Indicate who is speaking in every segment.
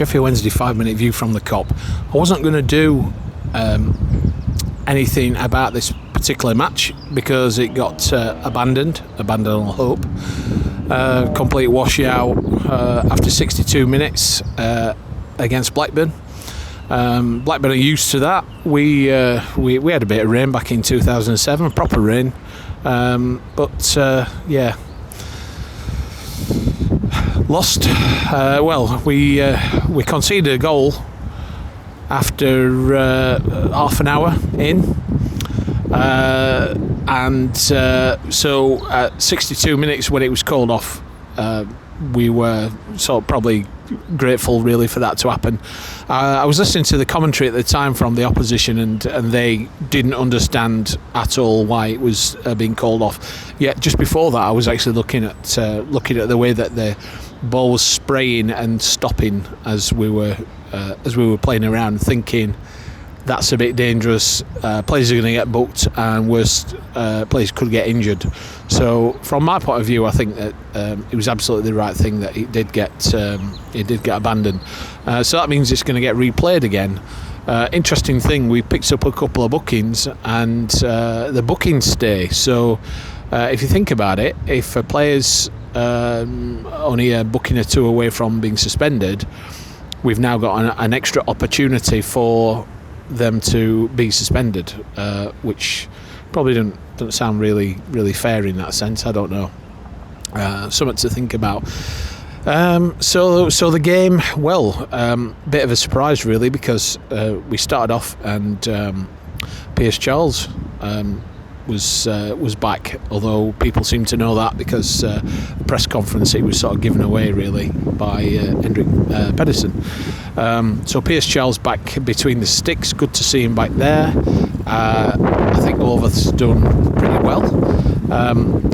Speaker 1: Sheffield Wednesday 5-minute view from the Kop. I wasn't going to do anything about this particular match because it got abandoned on hope. Complete washout after 62 minutes against Blackburn. Blackburn are used to that. We had a bit of rain back in 2007, proper rain, but lost. We conceded a goal after half an hour in, so at 62 minutes when it was called off, we were sort of probably grateful really for that to happen. I was listening to the commentary at the time from the opposition, and they didn't understand at all why it was being called off. Yet just before that, I was actually looking at the way that the ball was spraying and stopping as we were playing around, thinking that's a bit dangerous. Players are going to get booked, and worse, players could get injured. So, from my point of view, I think that it was absolutely the right thing that it did get abandoned. So that means it's going to get replayed again. Interesting thing, we picked up a couple of bookings, and the bookings stay. So, if you think about it, if a player's only a booking or two away from being suspended, we've now got an extra opportunity for them to be suspended, which probably doesn't sound really fair in that sense. I don't know. Something to think about. So the game, bit of a surprise really, because we started off and Piers Charles was back, although people seem to know that because the press conference he was sort of given away really by Hendrik Pedersen. So Piers Charles back between the sticks, good to see him back there. I think Overth's done pretty well.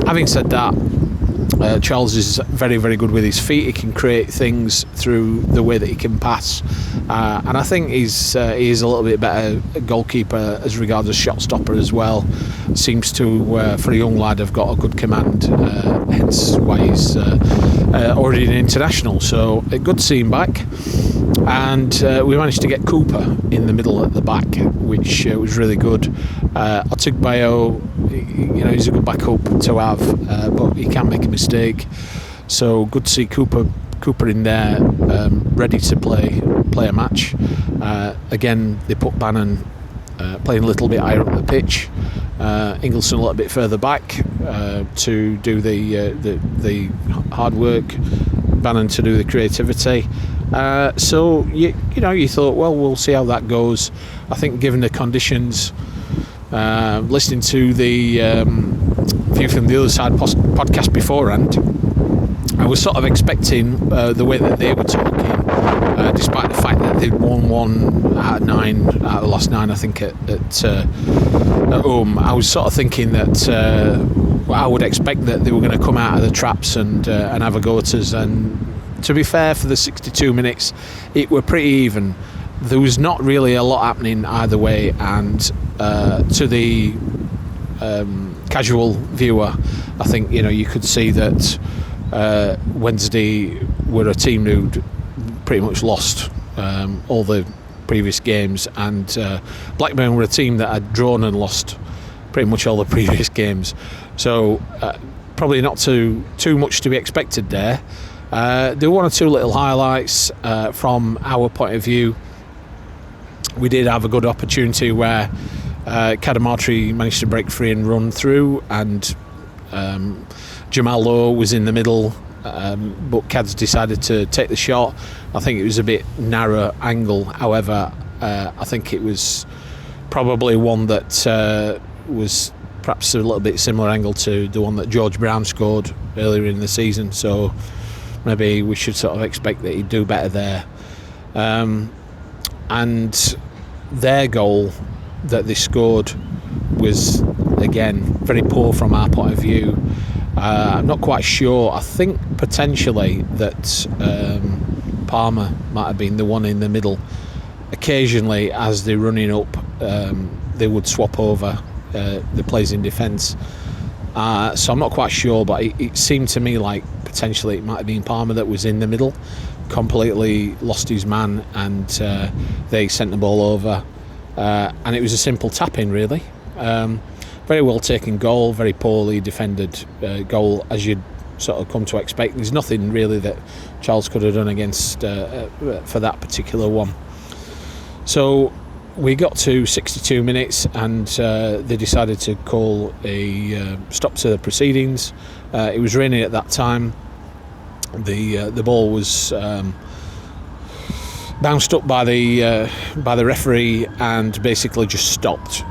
Speaker 1: Having said that, Charles is very, very good with his feet. He can create things through the way that he can pass, and I think he is a little bit better goalkeeper as regards a shot stopper as well. Seems to, for a young lad, have got a good command, hence why he's already an international. So good to see him back. And we managed to get Cooper in the middle at the back, which was really good. Otigbayo, he's a good backup to have, but he can make a mistake. So good to see Cooper in there, ready to play a match. Again, they put Bannon playing a little bit higher up the pitch. Ingleson a little bit further back to do the hard work. Bannon to do the creativity. So you thought, well, we'll see how that goes. I think given the conditions, listening to the View from the Other Side podcast beforehand, I was sort of expecting the way that they were talking, despite the fact that they'd won 1 out of 9 out of the last 9, I think, at home. I was sort of thinking that I would expect that they were going to come out of the traps and have a go at us. And to be fair, for the 62 minutes, it were pretty even. There was not really a lot happening either way, and to the casual viewer, I think you could see that Wednesday were a team who'd pretty much lost all the previous games, and Blackburn were a team that had drawn and lost pretty much all the previous games. So probably not too much to be expected there. There were 1 or 2 little highlights from our point of view. We did have a good opportunity where Kadamatri managed to break free and run through, and Jamal Lowe was in the middle, but Cads decided to take the shot. I think it was a bit narrow angle, however I think it was probably one that was perhaps a little bit similar angle to the one that George Brown scored earlier in the season, so maybe we should sort of expect that he'd do better there. And their goal that they scored was, again, very poor from our point of view. I'm not quite sure. I think potentially that Palmer might have been the one in the middle. Occasionally, as they're running up, they would swap over the players in defence. So I'm not quite sure, but it seemed to me like potentially it might have been Palmer that was in the middle. completely lost his man, and they sent the ball over, and it was a simple tap-in really. Very well taken goal, very poorly defended goal, as you'd sort of come to expect. There's nothing really that Charles could have done against for that particular one. So we got to 62 minutes, and they decided to call a stop to the proceedings. It was raining at that time. The ball was bounced up by the referee and basically just stopped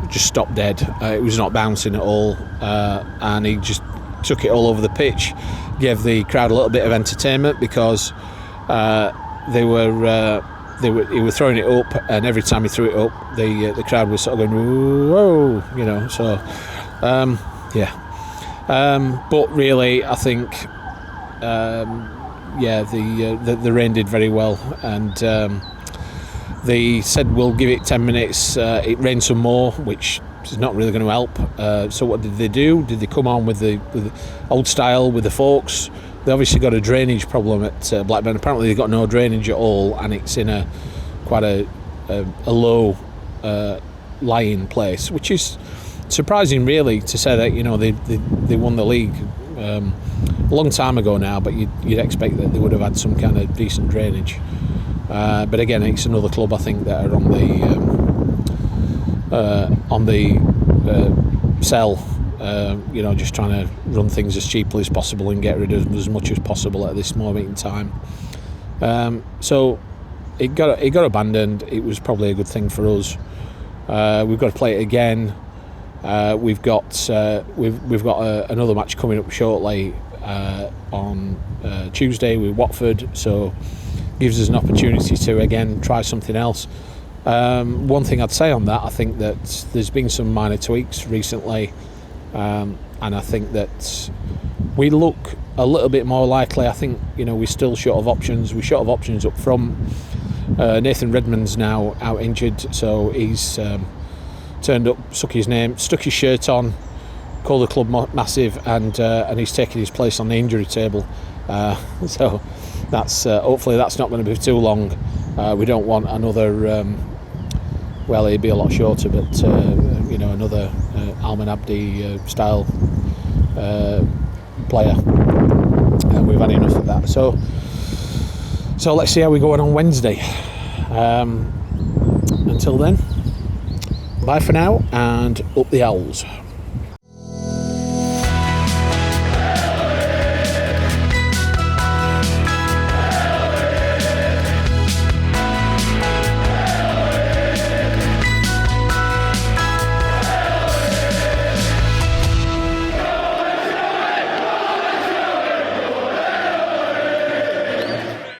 Speaker 1: dead. It was not bouncing at all, and he just took it all over the pitch, gave the crowd a little bit of entertainment, because he was throwing it up, and every time he threw it up, the crowd was sort of going whoa, you know. So but really, I think the rain did very well, and they said we'll give it 10 minutes. It rained some more, which is not really going to help. So what did they do? Did they come on with the old style, with the forks? They obviously got a drainage problem at Blackburn. Apparently they've got no drainage at all, and it's in quite a low lying place, which is surprising really, to say that, you know, they won the league a long time ago now, but you'd expect that they would have had some kind of decent drainage. But again, it's another club, I think, that are on the sell, you know, just trying to run things as cheaply as possible and get rid of as much as possible at this moment in time. So it got abandoned. It was probably a good thing for us. We've got to play it again. We've got another match coming up shortly on Tuesday with Watford, so gives us an opportunity to again try something else. One thing I'd say on that, I think that there's been some minor tweaks recently, and I think that we look a little bit more likely. I think, you know, we're still short of options. We're short of options up front. Nathan Redmond's now out injured, so he's turned up, stuck his shirt on, called the club massive, and he's taken his place on the injury table. So that's hopefully that's not going to be too long. We don't want another. Well, he'd be a lot shorter, but you know, another Alman Abdi style player. We've had enough of that. So let's see how we go on Wednesday. Until then, bye for now, and up the Owls.